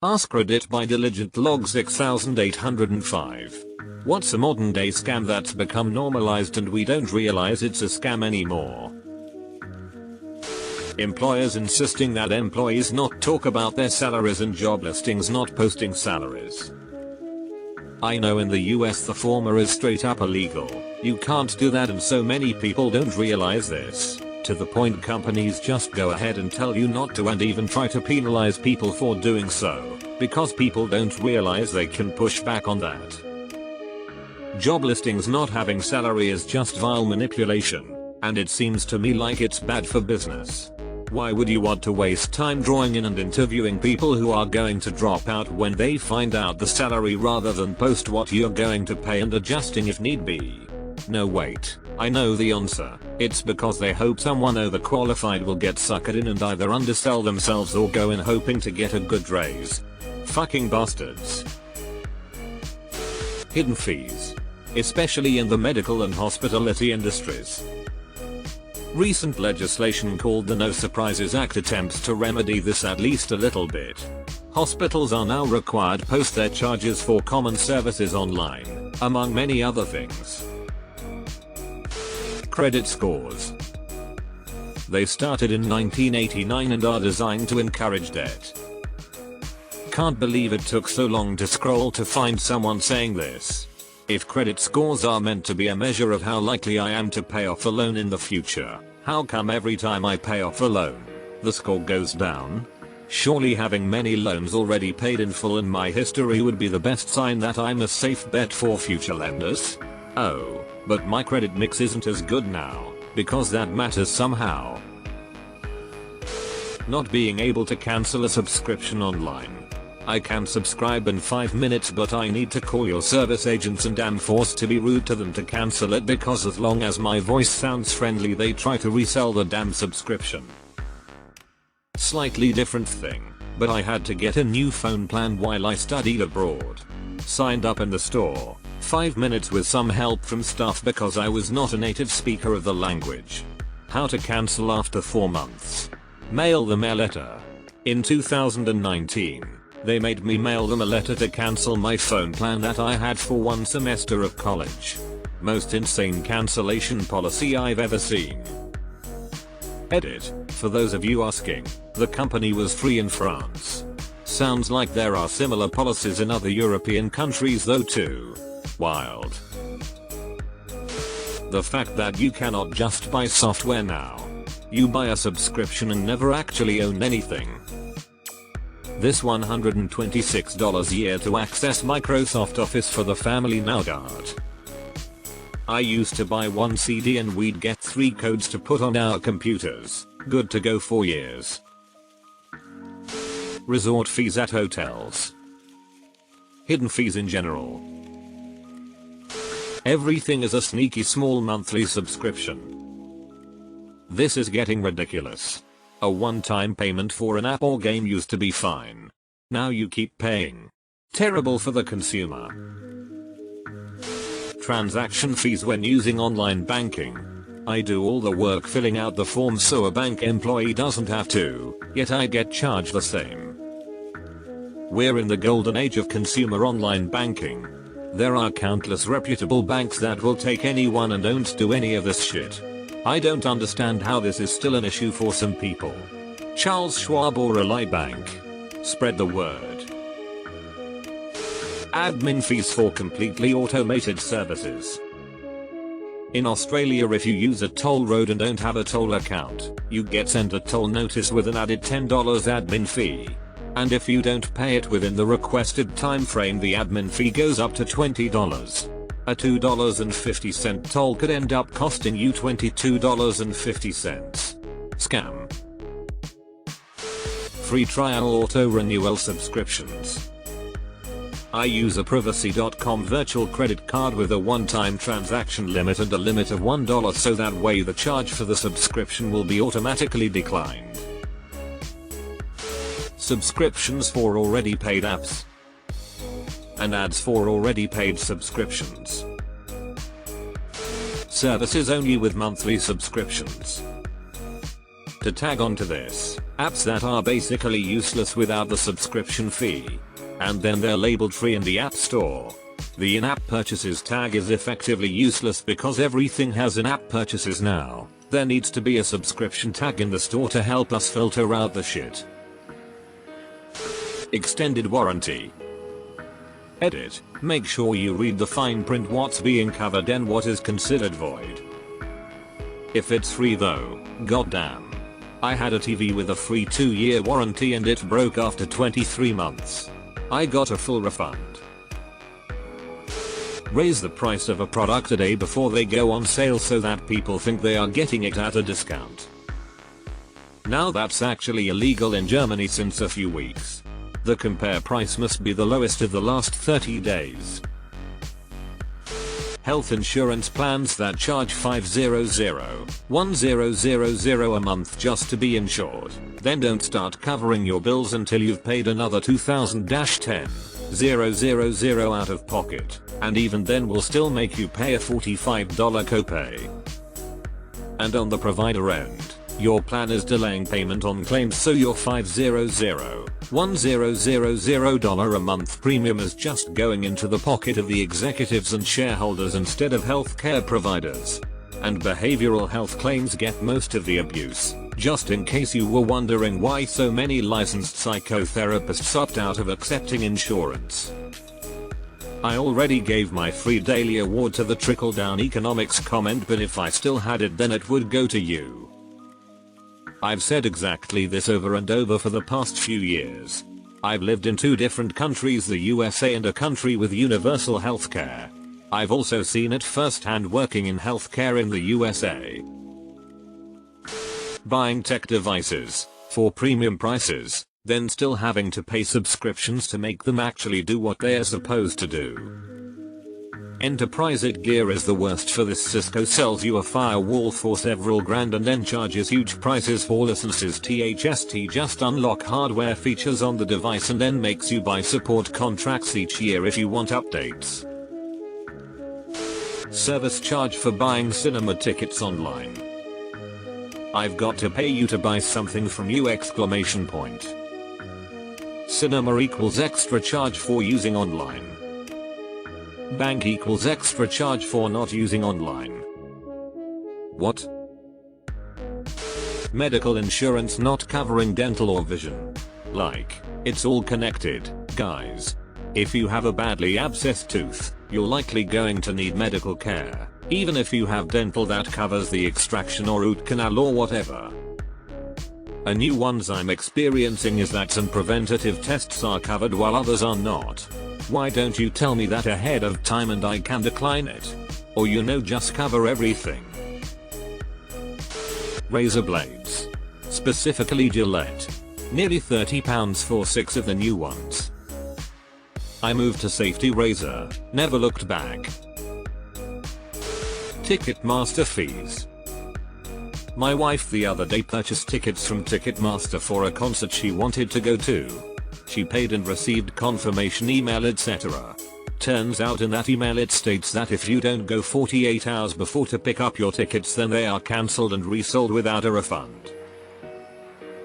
AskReddit by Diligent Log 6805. What's a modern day scam that's become normalized and we don't realize it's a scam anymore? Employers insisting that employees not talk about their salaries and job listings not posting salaries. I know in the US the former is straight up illegal. You can't do that and so many people don't realize this. To the point companies just go ahead and tell you not to and even try to penalize people for doing so, because people don't realize they can push back on that. Job listings not having salary is just vile manipulation, and it seems to me like it's bad for business. Why would you want to waste time drawing in and interviewing people who are going to drop out when they find out the salary rather than post what you're going to pay and adjusting if need be? No wait, I know the answer. It's because they hope someone overqualified will get suckered in and either undersell themselves or go in hoping to get a good raise. Fucking bastards. Hidden fees. Especially in the medical and hospitality industries. Recent legislation called the No Surprises Act attempts to remedy this at least a little bit. Hospitals are now required to post their charges for common services online, among many other things. Credit scores. They started in 1989 and are designed to encourage debt. Can't believe it took so long to scroll to find someone saying this. If credit scores are meant to be a measure of how likely I am to pay off a loan in the future, how come every time I pay off a loan, the score goes down? Surely having many loans already paid in full in my history would be the best sign that I'm a safe bet for future lenders? Oh, but my credit mix isn't as good now, because that matters somehow. Not being able to cancel a subscription online. I can subscribe in 5 minutes but I need to call your service agents and am forced to be rude to them to cancel it because as long as my voice sounds friendly they try to resell the damn subscription. Slightly different thing, but I had to get a new phone plan while I studied abroad. Signed up in the store. 5 minutes with some help from staff because I was not a native speaker of the language. How to cancel after 4 months. Mail them a letter. In 2019, they made me mail them a letter to cancel my phone plan that I had for 1 semester of college. Most insane cancellation policy I've ever seen. Edit. For those of you asking, the company was free in France. Sounds like there are similar policies in other European countries though too. Wild. The fact that you cannot just buy software now. You buy a subscription and never actually own anything. This $126 a year to access Microsoft Office for the family now got. I used to buy 1 CD and we'd get 3 codes to put on our computers. Good to go for years. Resort fees at hotels. Hidden fees in general. Everything is a sneaky small monthly subscription. This is getting ridiculous. A one-time payment for an app or game used to be fine. Now you keep paying. Terrible for the consumer. Transaction fees when using online banking. I do all the work filling out the forms so a bank employee doesn't have to, yet I get charged the same. We're in the golden age of consumer online banking. There are countless reputable banks that will take anyone and don't do any of this shit. I don't understand how this is still an issue for some people. Charles Schwab or Ally Bank. Spread the word. Admin fees for completely automated services. In Australia if you use a toll road and don't have a toll account, you get sent a toll notice with an added $10 admin fee. And if you don't pay it within the requested time frame the admin fee goes up to $20. A $2.50 toll could end up costing you $22.50. Scam. Free trial auto renewal subscriptions. I use a privacy.com virtual credit card with a one-time transaction limit and a limit of $1 so that way the charge for the subscription will be automatically declined. Subscriptions for already paid apps. And ads for already paid subscriptions. Services only with monthly subscriptions. To tag onto this, Apps that are basically useless without the subscription fee. And then they're labeled free in the App Store. The in-app purchases tag is effectively useless because everything has in-app purchases now. There needs to be a subscription tag in the store to help us filter out the shit. Extended warranty. Edit. Make sure you read the fine print what's being covered and what is considered void. If it's free though, goddamn. I had a TV with a free 2-year warranty and it broke after 23 months. I got a full refund. Raise the price of a product a day before they go on sale so that people think they are getting it at a discount. Now that's actually illegal in Germany since a few weeks. The compare price must be the lowest of the last 30 days. Health insurance plans that charge $500-1000 a month just to be insured, then don't start covering your bills until you've paid another $2000-1000 out of pocket, and even then will still make you pay a $45 copay. And on the provider end, your plan is delaying payment on claims, so your $500-1000 a month premium is just going into the pocket of the executives and shareholders instead of healthcare providers. And behavioral health claims get most of the abuse, just in case you were wondering why so many licensed psychotherapists opt out of accepting insurance. I already gave my free daily award to the trickle-down economics comment, but if I still had it then it would go to you. I've said exactly this over and over for the past few years. I've lived in 2 different countries, the USA and a country with universal healthcare. I've also seen it firsthand working in healthcare in the USA. Buying tech devices for premium prices, then still having to pay subscriptions to make them actually do what they're supposed to do. Enterprise gear is the worst for this. Cisco sells you a firewall for several grand and then charges huge prices for licenses. THST just unlock hardware features on the device and then makes you buy support contracts each year if you want updates. Service charge for buying cinema tickets online. I've got to pay you to buy something from you! Cinema equals extra charge for using online. Bank equals extra charge for not using online. What? Medical insurance not covering dental or vision. Like, it's all connected, guys. If you have a badly abscessed tooth, you're likely going to need medical care, even if you have dental that covers the extraction or root canal or whatever. A new ones I'm experiencing is that some preventative tests are covered while others are not. Why don't you tell me that ahead of time and I can decline it? Or just cover everything. Razor blades. Specifically Gillette. Nearly £30 for 6 of the new ones. I moved to Safety Razor, never looked back. Ticketmaster fees. My wife the other day purchased tickets from Ticketmaster for a concert she wanted to go to. She paid and received confirmation email etc. Turns out in that email it states that if you don't go 48 hours before to pick up your tickets then they are cancelled and resold without a refund.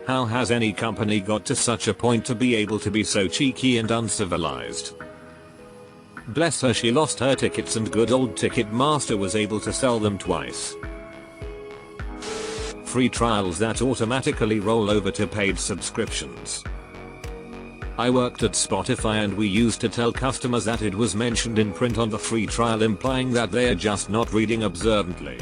How has any company got to such a point to be able to be so cheeky and uncivilized? Bless her, she lost her tickets and good old Ticketmaster was able to sell them twice. Free trials that automatically roll over to paid subscriptions. I worked at Spotify and we used to tell customers that it was mentioned in print on the free trial implying that they are just not reading observantly.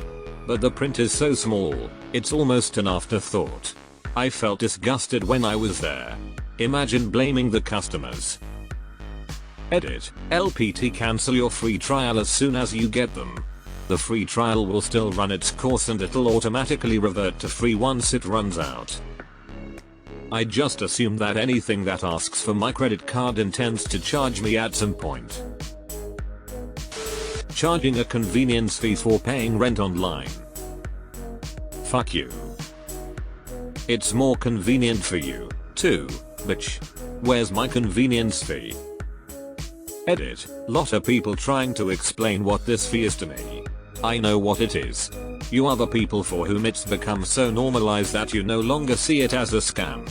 But the print is so small, it's almost an afterthought. I felt disgusted when I was there. Imagine blaming the customers. Edit. LPT cancel your free trial as soon as you get them. The free trial will still run its course and it'll automatically revert to free once it runs out. I just assume that anything that asks for my credit card intends to charge me at some point. Charging a convenience fee for paying rent online. Fuck you. It's more convenient for you, too, bitch. Where's my convenience fee? Edit. Lot of people trying to explain what this fee is to me. I know what it is. You are the people for whom it's become so normalized that you no longer see it as a scam.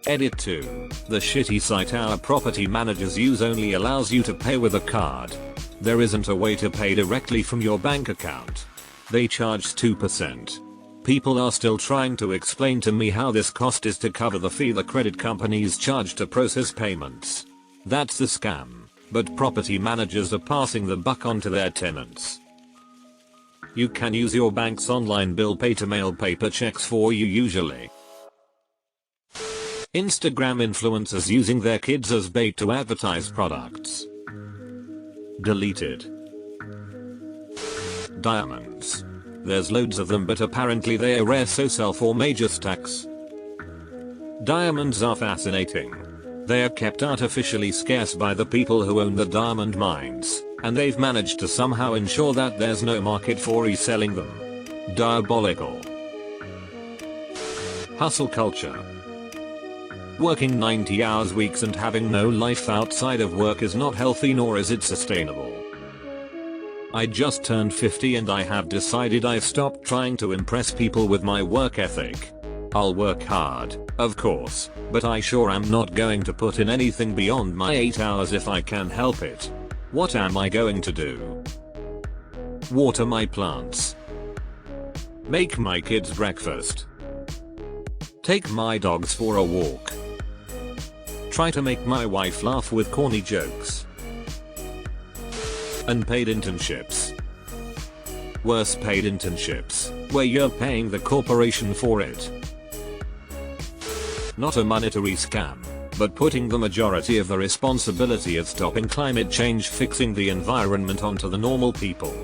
Edit 2. The shitty site our property managers use only allows you to pay with a card. There isn't a way to pay directly from your bank account. They charge 2%. People are still trying to explain to me how this cost is to cover the fee the credit companies charge to process payments. That's the scam, but property managers are passing the buck on to their tenants. You can use your bank's online bill pay to mail paper checks for you usually. Instagram influencers using their kids as bait to advertise products. Deleted. Diamonds. There's loads of them, but apparently they are rare, so sell for major stacks. Diamonds are fascinating. They are kept artificially scarce by the people who own the diamond mines, and they've managed to somehow ensure that there's no market for reselling them. Diabolical. Hustle culture. Working 90 hours weeks and having no life outside of work is not healthy, nor is it sustainable. I just turned 50 and I have decided I've stopped trying to impress people with my work ethic. I'll work hard, of course, but I sure am not going to put in anything beyond my 8 hours if I can help it. What am I going to do? Water my plants. Make my kids breakfast. Take my dogs for a walk. Try to make my wife laugh with corny jokes. Unpaid internships. Worse paid internships, where you're paying the corporation for it. Not a monetary scam, but putting the majority of the responsibility of stopping climate change fixing the environment onto the normal people.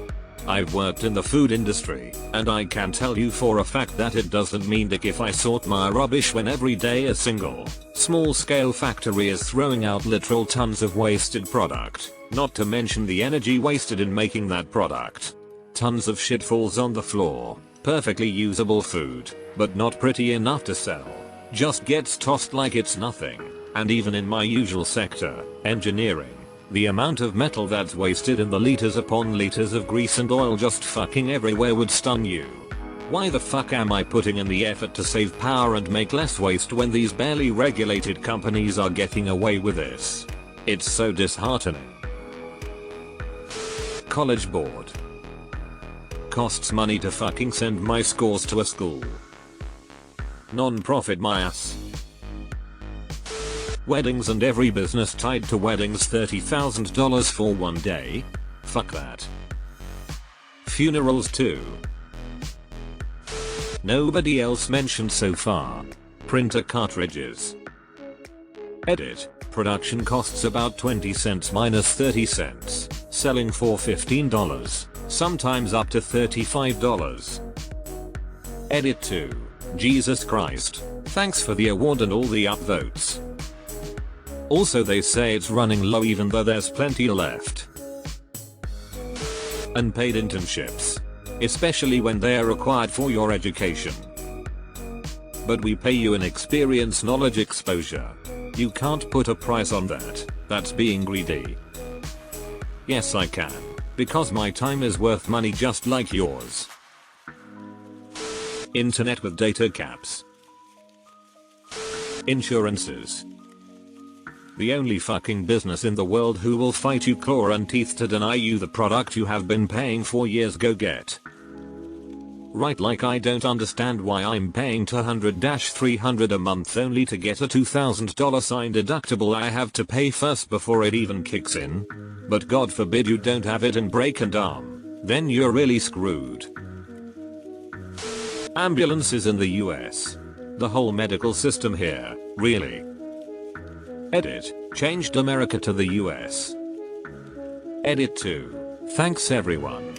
I've worked in the food industry, and I can tell you for a fact that it doesn't mean dick if I sort my rubbish when every day a single, small-scale factory is throwing out literal tons of wasted product, not to mention the energy wasted in making that product. Tons of shit falls on the floor, perfectly usable food, but not pretty enough to sell. Just gets tossed like it's nothing, and even in my usual sector, engineering, the amount of metal that's wasted in the liters upon liters of grease and oil just fucking everywhere would stun you. Why the fuck am I putting in the effort to save power and make less waste when these barely regulated companies are getting away with this? It's so disheartening. College board. Costs money to fucking send my scores to a school. Non-profit my ass. Weddings and every business tied to weddings $30,000 for one day? Fuck that. Funerals too. Nobody else mentioned so far. Printer cartridges. Edit. Production costs about 20 cents minus 30 cents. Selling for $15. Sometimes up to $35. Edit 2. Jesus Christ. Thanks for the award and all the upvotes. Also they say it's running low even though there's plenty left. Unpaid internships. Especially when they are required for your education. But we pay you in experience, knowledge, exposure. You can't put a price on that. That's being greedy. Yes I can. Because my time is worth money just like yours. Internet with data caps. Insurances. The only fucking business in the world who will fight you claw and teeth to deny you the product you have been paying for years. Go get. Right, like I don't understand why I'm paying $200-300 a month only to get a $2,000 sign deductible I have to pay first before it even kicks in. But God forbid you don't have it and break an arm. Then you're really screwed. Ambulances in the US. The whole medical system here, really. Edit. Changed America to the US. Edit 2. Thanks everyone.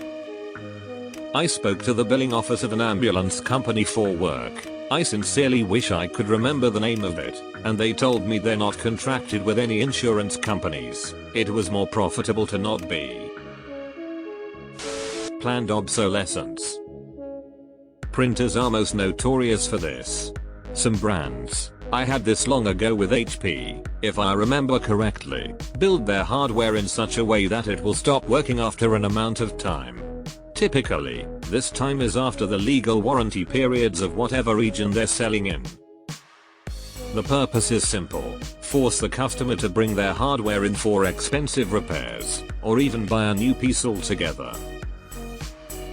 I spoke to the billing office of an ambulance company for work. I sincerely wish I could remember the name of it, and they told me they're not contracted with any insurance companies. It was more profitable to not be. Planned obsolescence. Printers are most notorious for this. Some brands, I had this long ago with HP, if I remember correctly, build their hardware in such a way that it will stop working after an amount of time. Typically, this time is after the legal warranty periods of whatever region they're selling in. The purpose is simple: force the customer to bring their hardware in for expensive repairs, or even buy a new piece altogether.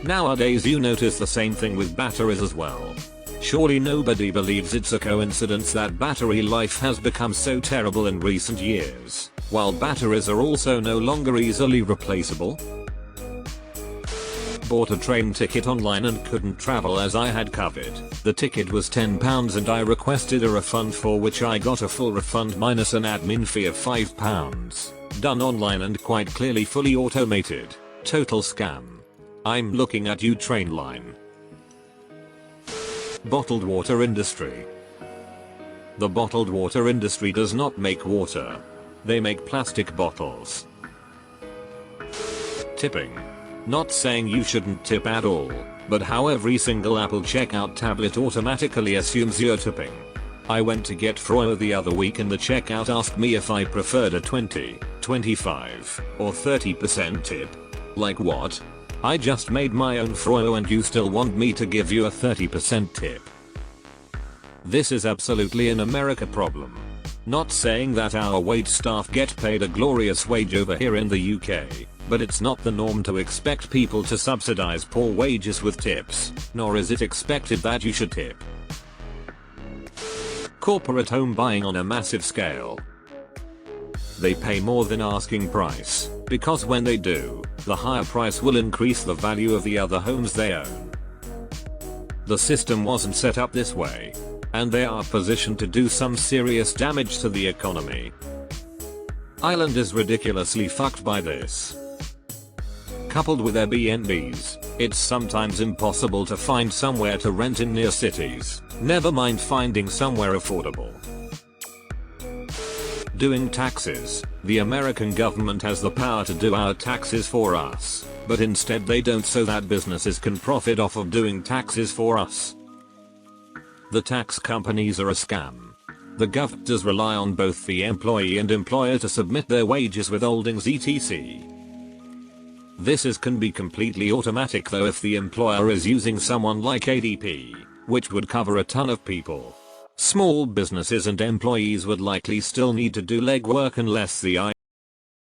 Nowadays you notice the same thing with batteries as well. Surely nobody believes it's a coincidence that battery life has become so terrible in recent years, while batteries are also no longer easily replaceable. Bought a train ticket online and couldn't travel as I had COVID. The ticket was £10 and I requested a refund, for which I got a full refund minus an admin fee of £5. Done online and quite clearly fully automated. Total scam. I'm looking at you, train line. Bottled water industry. The bottled water industry does not make water. They make plastic bottles. Tipping. Not saying you shouldn't tip at all, but how every single Apple checkout tablet automatically assumes you're tipping. I went to get froyo the other week and the checkout asked me if I preferred a 20, 25, or 30% tip. Like what? I just made my own froyo and you still want me to give you a 30% tip? This is absolutely an America problem. Not saying that our wait staff get paid a glorious wage over here in the UK, but it's not the norm to expect people to subsidize poor wages with tips, nor is it expected that you should tip. Corporate home buying on a massive scale. They pay more than asking price, because when they do, the higher price will increase the value of the other homes they own. The system wasn't set up this way, and they are positioned to do some serious damage to the economy. Ireland is ridiculously fucked by this. Coupled with Airbnbs, it's sometimes impossible to find somewhere to rent in near cities, never mind finding somewhere affordable. Doing taxes. The American government has the power to do our taxes for us, but instead they don't, so that businesses can profit off of doing taxes for us. The tax companies are a scam. The gov does rely on both the employee and employer to submit their wages, withholdings, etc. This can be completely automatic though if the employer is using someone like ADP, which would cover a ton of people. Small businesses and employees would likely still need to do legwork unless the